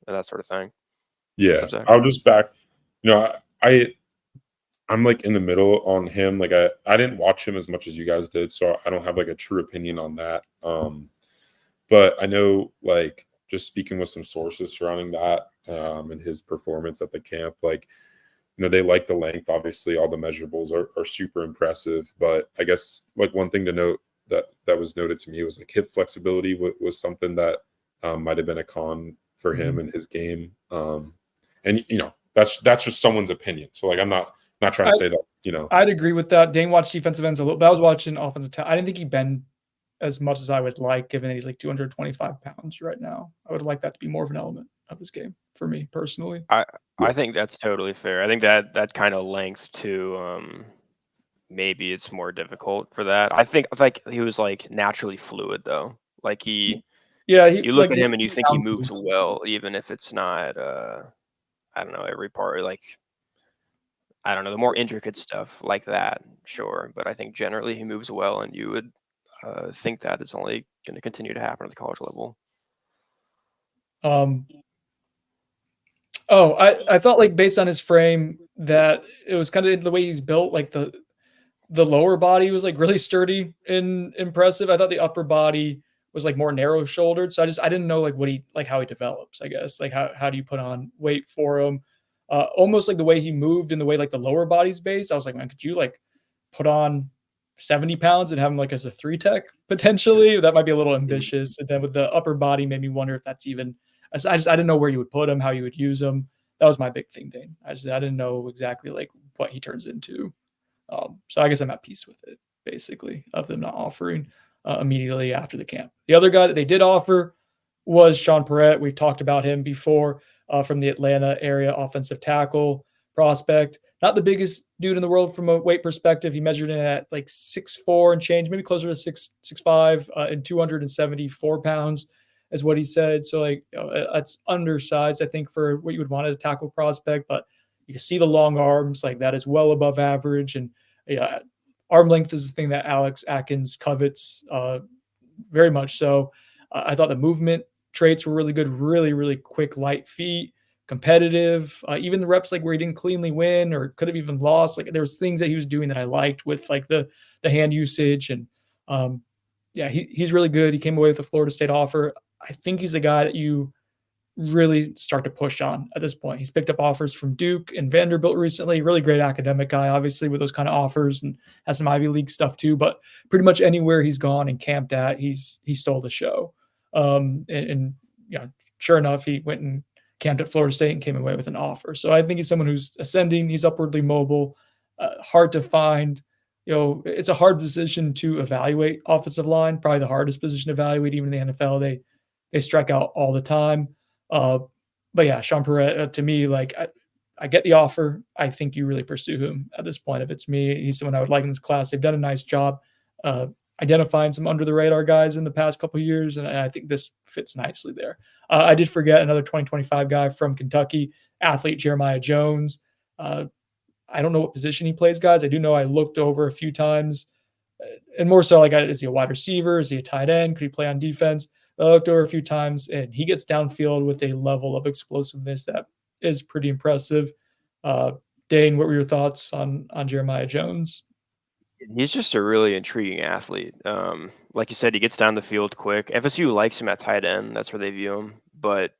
Speaker 2: that sort of thing.
Speaker 3: Yeah, I'll just back. I'm like in the middle on him. Like, I didn't watch him as much as you guys did, so I don't have like a true opinion on that. But I know, like, just speaking with some sources surrounding that and his performance at the camp, like, they like the length. Obviously, all the measurables are super impressive. But I guess, like, one thing to note that was noted to me was like hip flexibility was something that might have been a con for him in his game. And that's just someone's opinion. So, like, I'm not trying to say that.
Speaker 1: I'd agree with that. Dane watched defensive ends a little, but I was watching offensive talent. I didn't think he bent as much as I would like, given that he's like 225 pounds right now. I would like that to be more of an element of his game for me personally.
Speaker 2: I think that's totally fair. I think that kind of length too, maybe it's more difficult for that. I think like he was like naturally fluid though. Like you look at him and you think he moves well, even if it's not I don't know, every part, like, I don't know, the more intricate stuff like that, sure. But I think generally he moves well, and you would think that is only going to continue to happen at the college level.
Speaker 1: I thought, like, based on his frame, that it was kind of the way he's built, like the lower body was like really sturdy and impressive. I thought the upper body was like more narrow shouldered. So I didn't know like how he develops, I guess. Like how do you put on weight for him? Almost like the way he moved and the way like the lower body's based. I was like, man, could you like put on 70 pounds and have him like as a 3-tech potentially? That might be a little ambitious. And then with the upper body, made me wonder if that's even, I didn't know where you would put him, how you would use him. That was my big thing, Dane. I didn't know exactly like what he turns into. So I guess I'm at peace with it, basically, of them not offering immediately after the camp. The other guy that they did offer was Sean Perrette. We've talked about him before, from the Atlanta area offensive tackle prospect. Not the biggest dude in the world from a weight perspective. He measured in at like 6'4" and change, maybe closer to 6'5", and 274 pounds is what he said. So like that's undersized, I think, for what you would want at a tackle prospect, but you can see the long arms, like that is well above average. And arm length is the thing that Alex Atkins covets very much so. I thought the movement traits were really good, really, really quick, light feet, competitive. Even the reps like where he didn't cleanly win or could have even lost, like there was things that he was doing that I liked with like the hand usage. And he's really good. He came away with a Florida State offer. I think he's a guy that you really start to push on at this point. He's picked up offers from Duke and Vanderbilt recently. Really great academic guy, obviously, with those kind of offers, and has some Ivy League stuff too. But pretty much anywhere he's gone and camped at, he stole the show. And sure enough, he went and camped at Florida State and came away with an offer. So I think he's someone who's ascending. He's upwardly mobile, hard to find. it's a hard position to evaluate offensive line, probably the hardest position to evaluate even in the NFL. They strike out all the time. But yeah, Sean Perret, to me, like I get the offer. I think you really pursue him at this point. If it's me, he's someone I would like in this class. They've done a nice job identifying some under the radar guys in the past couple of years, and I think this fits nicely there. I did forget another 2025 guy from Kentucky, athlete Jeremiah Jones. I don't know what position he plays, guys. I do know I looked over a few times, and more so like, is he a wide receiver? Is he a tight end? Could he play on defense? I looked over a few times, and he gets downfield with a level of explosiveness that is pretty impressive. Dane, what were your thoughts on Jeremiah Jones?
Speaker 2: He's just a really intriguing athlete. Like you said, he gets down the field quick. FSU likes him at tight end. That's where they view him. But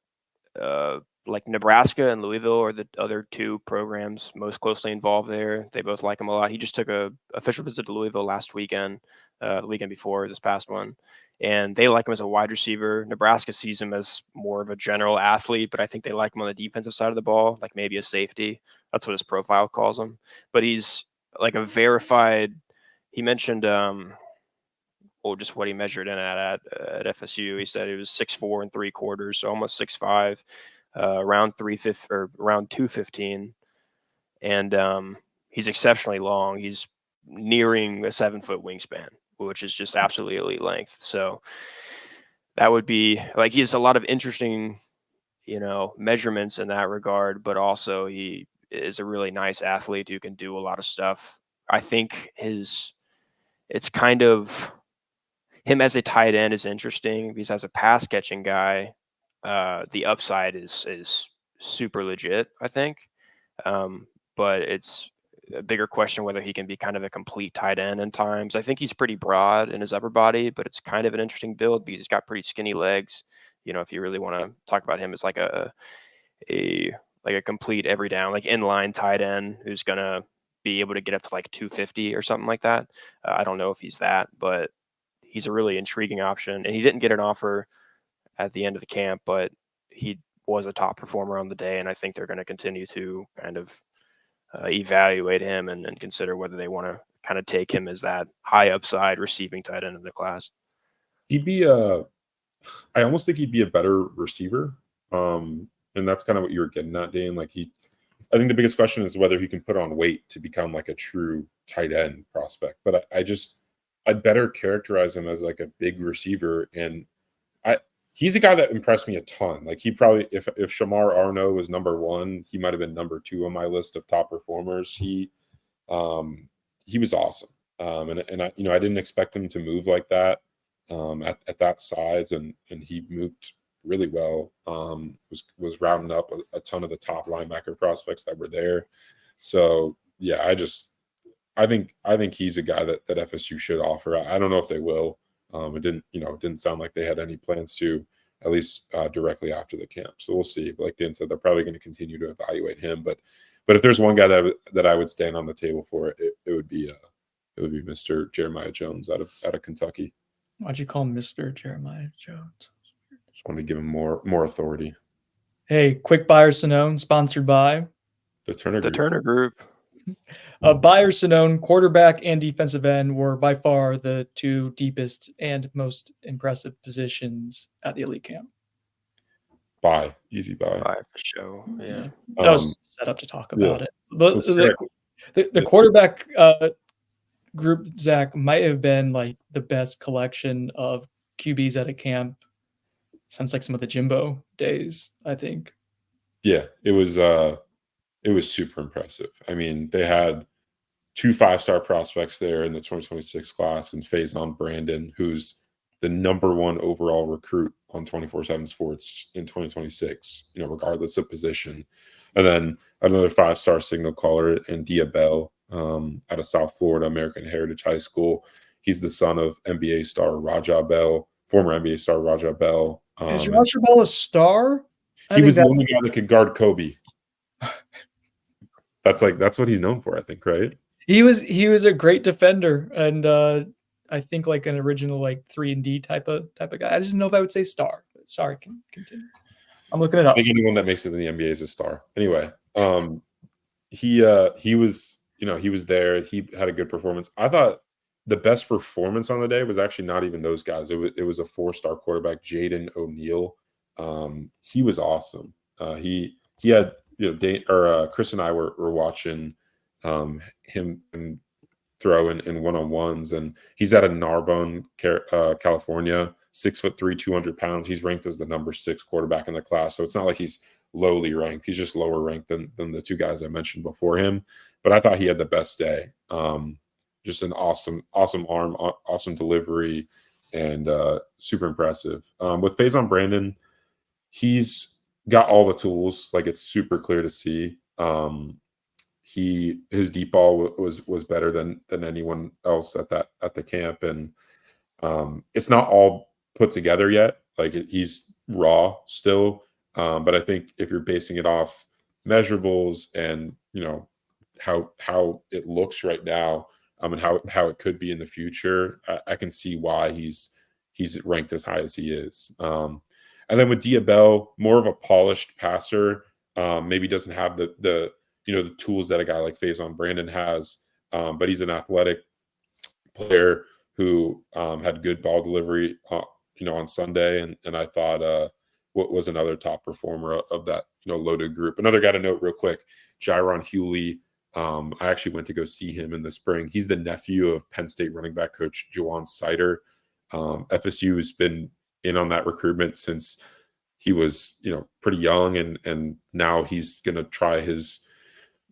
Speaker 2: like Nebraska and Louisville are the other two programs most closely involved there. They both like him a lot. He just took a official visit to Louisville last weekend, the weekend before this past one, and they like him as a wide receiver. Nebraska sees him as more of a general athlete, but I think they like him on the defensive side of the ball, like maybe a safety. That's what his profile calls him. But he's like a verified. He mentioned just what he measured in at FSU. He said he was 6'4" 3/4, so almost 6'5", around 350 or around 215, and he's exceptionally long. He's nearing a 7-foot wingspan, which is just absolutely elite length. So that would be like, he has a lot of interesting, measurements in that regard, but also he is a really nice athlete who can do a lot of stuff. I think it's kind of him as a tight end is interesting because as a pass catching guy, the upside is super legit, I think. But it's a bigger question whether he can be kind of a complete tight end in times. I think he's pretty broad in his upper body, but it's kind of an interesting build because he's got pretty skinny legs. If you really want to talk about him as like a complete every down, like inline tight end who's gonna be able to get up to like 250 or something like that. I don't know if he's that, but he's a really intriguing option. And he didn't get an offer at the end of the camp, but he was a top performer on the day. And I think they're going to continue to kind of evaluate him and consider whether they want to kind of take him as that high upside receiving tight end of the class.
Speaker 3: He'd be I almost think he'd be a better receiver. And that's kind of what you were getting at, Dane. Like I think the biggest question is whether he can put on weight to become like a true tight end prospect. But I'd better characterize him as like a big receiver. And he's a guy that impressed me a ton. Like he probably, if Shamar Arno was number 1, he might have been number 2 on my list of top performers. He was awesome. And I didn't expect him to move like that at that size. And he moved really well. Was rounding up a ton of the top linebacker prospects that were there. So yeah, I think he's a guy that FSU should offer. I don't know if they will. It didn't sound like they had any plans to, at least directly after the camp. So we'll see. But like Dan said, they're probably going to continue to evaluate him. But if there's one guy that I would stand on the table for, it would be Mr. Jeremiah Jones out of Kentucky.
Speaker 1: Why'd you call him Mr. Jeremiah Jones?
Speaker 3: Just want to give him more authority.
Speaker 1: Hey, quick buy or Sonone, sponsored by
Speaker 3: the Turner Group.
Speaker 2: Turner Group.
Speaker 1: Buy or Sonone, quarterback and defensive end were by far the 2 deepest and most impressive positions at the elite camp.
Speaker 3: Buy, easy buy.
Speaker 2: Buy for sure. Yeah.
Speaker 1: That was set up to talk about it. But the quarterback group, Zach, might have been like the best collection of QBs at a camp since like some of the Jimbo days, I think.
Speaker 3: Yeah, it was super impressive. I mean, they had 2 5-star prospects there in the 2026 class, and Faison Brandon, who's the number 1 overall recruit on 24/7 Sports in 2026, regardless of position. And then another 5-star signal caller in Dia Bell out of South Florida American Heritage High School. He's the son of NBA star Raja Bell, former NBA star Raja Bell.
Speaker 1: Is Raja Bell a star?
Speaker 3: He was the only guy that could guard Kobe. That's what he's known for, I think, right?
Speaker 1: He was a great defender, and I think like an original like 3-and-D type of guy. I just didn't know if I would say star. But sorry, continue. I'm looking it up.
Speaker 3: I think anyone that makes it in the NBA is a star. Anyway, he was he was there. He had a good performance. I thought the best performance on the day was actually not even those guys. It was a 4-star quarterback, Jaden O'Neal. He was awesome. He had Chris and I were watching him throw in one-on-ones, and he's out of Narbonne, California, 6'3", 200 pounds. He's ranked as the number 6 quarterback in the class, so it's not like he's lowly ranked. He's just lower ranked than the 2 guys I mentioned before him. But I thought he had the best day. Just an awesome arm, awesome delivery, and super impressive. With Faison Brandon, he's got all the tools. Like, it's super clear to see. His deep ball was better than anyone else at the camp, and it's not all put together yet. Like, he's raw still, but I think if you're basing it off measurables and how it looks right now, and how it could be in the future, I can see why he's ranked as high as he is. And then with Diabell, more of a polished passer, maybe doesn't have the tools that a guy like Faison Brandon has, but he's an athletic player who had good ball delivery, on Sunday, and I thought what was another top performer of that loaded group. Another guy to note real quick, Jaron Hewley. I actually went to go see him in the spring. He's the nephew of Penn State running back coach Juwan Sider. FSU has been in on that recruitment since he was pretty young, and now he's going to try his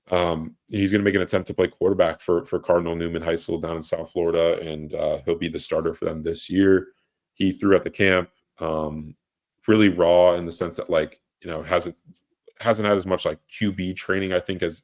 Speaker 3: he's going to make an attempt to play quarterback for Cardinal Newman High School down in South Florida, and he'll be the starter for them this year. He threw at the camp, really raw in the sense that hasn't had as much like QB training, I think, as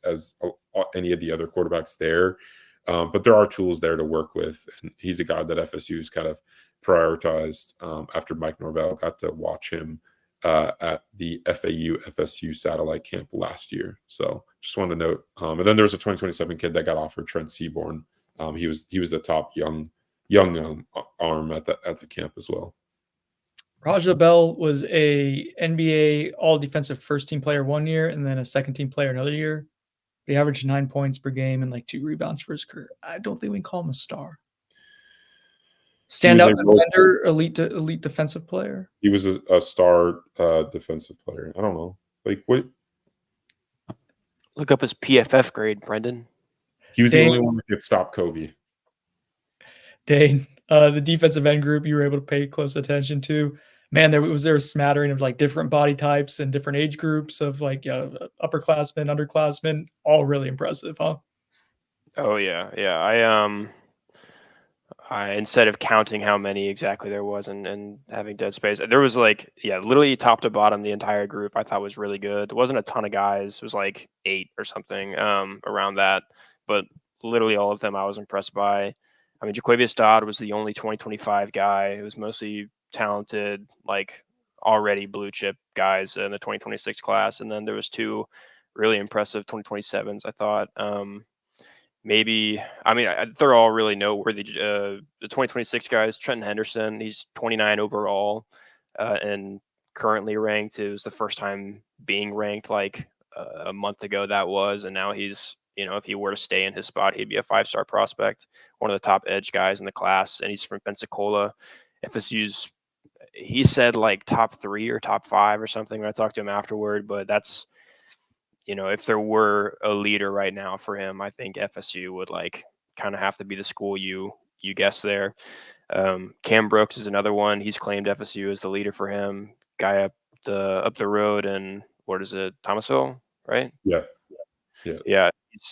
Speaker 3: any of the other quarterbacks there. But there are tools there to work with, and he's a guy that FSU's kind of prioritized after Mike Norvell got to watch him at the FSU satellite camp last year. So just wanted to note. And then there's a 2027 kid that got offered, Trent Seaborn. He was the top young arm at the camp as well.
Speaker 1: Raja Bell was a NBA All Defensive First Team player 1 year, and then a Second Team player another year. He averaged 9 points per game and 2 rebounds for his career. I don't think we can call him a star. Standout defender, elite defensive player.
Speaker 3: He was a star defensive player. I don't know. What?
Speaker 2: Look up his PFF grade, Brendan.
Speaker 3: He was the only one that could stop Kobe.
Speaker 1: Dane, the defensive end group you were able to pay close attention to. Man, there was a smattering of different body types and different age groups of upperclassmen, underclassmen, all really impressive, huh?
Speaker 2: Oh yeah. I instead of counting how many exactly there was and having dead space, there was literally top to bottom, the entire group I thought was really good. There wasn't a ton of guys. It was 8 or something around that, but literally all of them I was impressed by. I mean, Jaquavius Dodd was the only 2025 guy. It was mostly talented, already blue chip guys in the 2026 class. And then there was 2 really impressive 2027s, I thought. They're all really noteworthy. The 2026 guys, Trenton Henderson, he's 29 overall and currently ranked. It was the first time being ranked a month ago that was, and now he's, if he were to stay in his spot, he'd be a 5-star prospect, one of the top edge guys in the class, and he's from Pensacola. FSU's, he said top 3 or top 5 or something when I talked to him afterward, but that's, if there were a leader right now for him, I think FSU would kind of have to be the school you guess there. Cam Brooks is another one. He's claimed FSU as the leader for him. Guy up the road, and what is it, Thomasville, right? Yeah.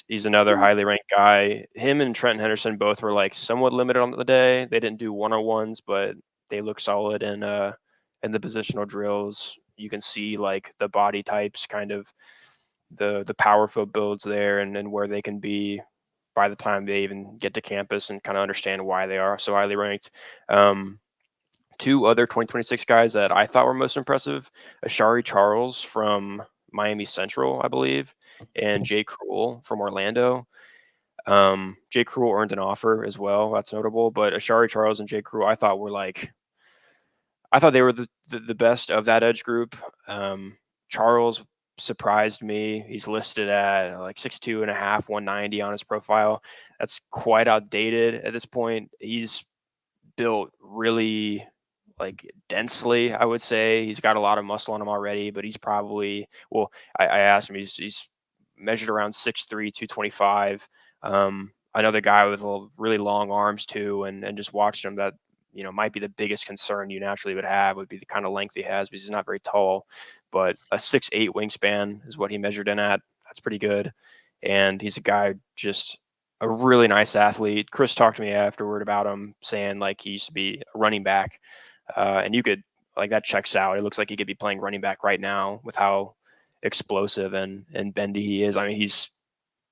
Speaker 2: He's another highly ranked guy. Him and Trenton Henderson both were somewhat limited on the day. They didn't do one-on-ones, but they look solid in the positional drills. You can see the body types, kind of the powerful builds there, and where they can be by the time they even get to campus, and kind of understand why they are so highly ranked. 2 other 2026 guys that I thought were most impressive: Ashari Charles from Miami Central, I believe, and Jay Cruel from Orlando. Jay Cruel earned an offer as well. That's notable. But Ashari Charles and Jay Cruel, I thought they were the best of that edge group. Charles surprised me. He's listed at like 6'2 and a half, 190 on his profile. That's quite outdated at this point. He's built really like densely, I would say. He's got a lot of muscle on him already, but he's probably, well, I asked him, he's measured around 6'3", 225. Another guy with really long arms too, and just watched him, that, you know, might be the biggest concern you naturally would have, would be the kind of length he has, because he's not very tall. But a 6'8" wingspan is what he measured in at. That's pretty good. And he's a guy, just a really nice athlete. Chris talked to me afterward about him, saying like he used to be a running back. And you could, like, that checks out. It looks like he could be playing running back right now with how explosive and bendy he is. I mean, he's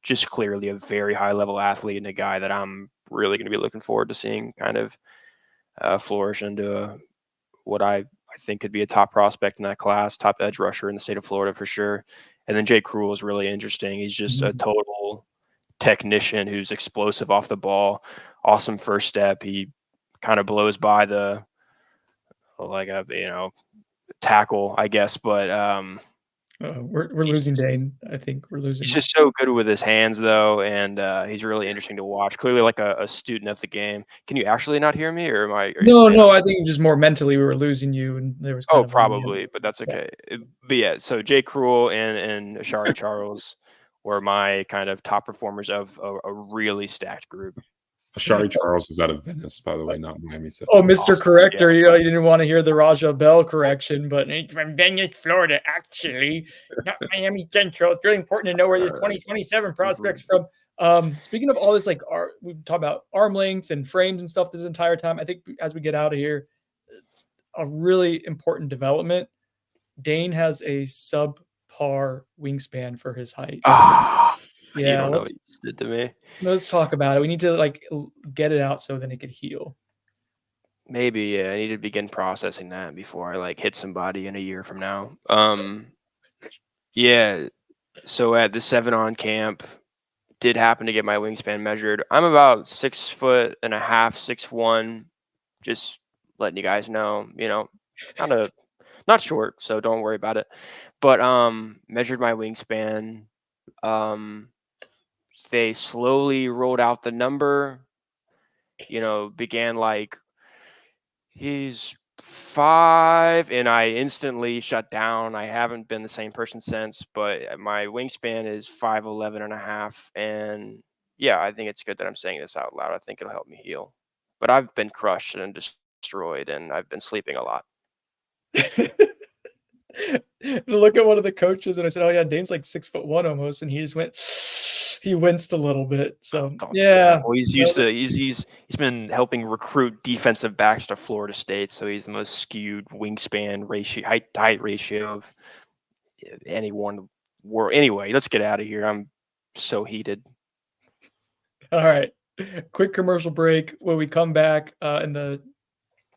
Speaker 2: just clearly a very high level athlete, and a guy that I'm really going to be looking forward to seeing kind of flourish into what I think could be a top prospect in that class, top edge rusher in the state of Florida for sure. And then Jay Cruel is really interesting. He's just a total technician who's explosive off the ball. Awesome first step. He kind of blows by the, like a, you know, tackle, I guess, but
Speaker 1: we're losing Dane. I think we're losing.
Speaker 2: He's just so good with his hands, though, and he's really interesting to watch. Clearly, like a student of the game. Can you actually not hear me, or am I?
Speaker 1: No. I think just more mentally we were losing you, and there was.
Speaker 2: Oh, probably, but that's okay. Yeah. But yeah, so Jay Cruel and Ashari Charles were my kind of top performers of a really stacked group.
Speaker 3: Ashari Charles is out of Venice, by the way, not Miami.
Speaker 1: Oh, Mr. Awesome. Corrector, yeah. You didn't want to hear the Raja Bell correction, but he's from Venice, Florida, actually, not Miami Central. It's really important to know where there's 2027 prospects from. Speaking of all this, like, we've talked about arm length and frames and stuff this entire time. I think as we get out of here, it's a really important development. Dane has a subpar wingspan for his height.
Speaker 2: Yeah, you don't know what you did to me.
Speaker 1: Let's talk about it. We need to like get it out so then it could heal.
Speaker 2: Maybe, yeah. I need to begin processing that before I like hit somebody in a year from now. Yeah. So at the 7-on camp, did happen to get my wingspan measured. I'm about 6'1", 6'1". Just letting you guys know, you know, kind of not short, so don't worry about it. But measured my wingspan. They slowly rolled out the number, you know, began like, he's 5, and I instantly shut down. I haven't been the same person since, but my wingspan is 5'11 and a half. And yeah, I think it's good that I'm saying this out loud. I think it'll help me heal. But I've been crushed and destroyed, and I've been sleeping a lot.
Speaker 1: Look at one of the coaches, and I said, "Oh yeah, Dane's like 6'1" almost," and he just went. He winced a little bit. So yeah.
Speaker 2: Well, he's used to. He's been helping recruit defensive backs to Florida State, so he's the most skewed wingspan ratio, height ratio of anyone. Anyway, let's get out of here. I'm so heated.
Speaker 1: All right, quick commercial break. When we come back in the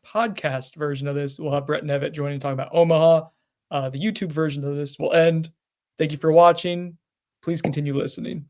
Speaker 1: podcast version of this, we'll have Brett Nevitt joining, talking about Omaha. The YouTube version of this will end. Thank you for watching. Please continue listening.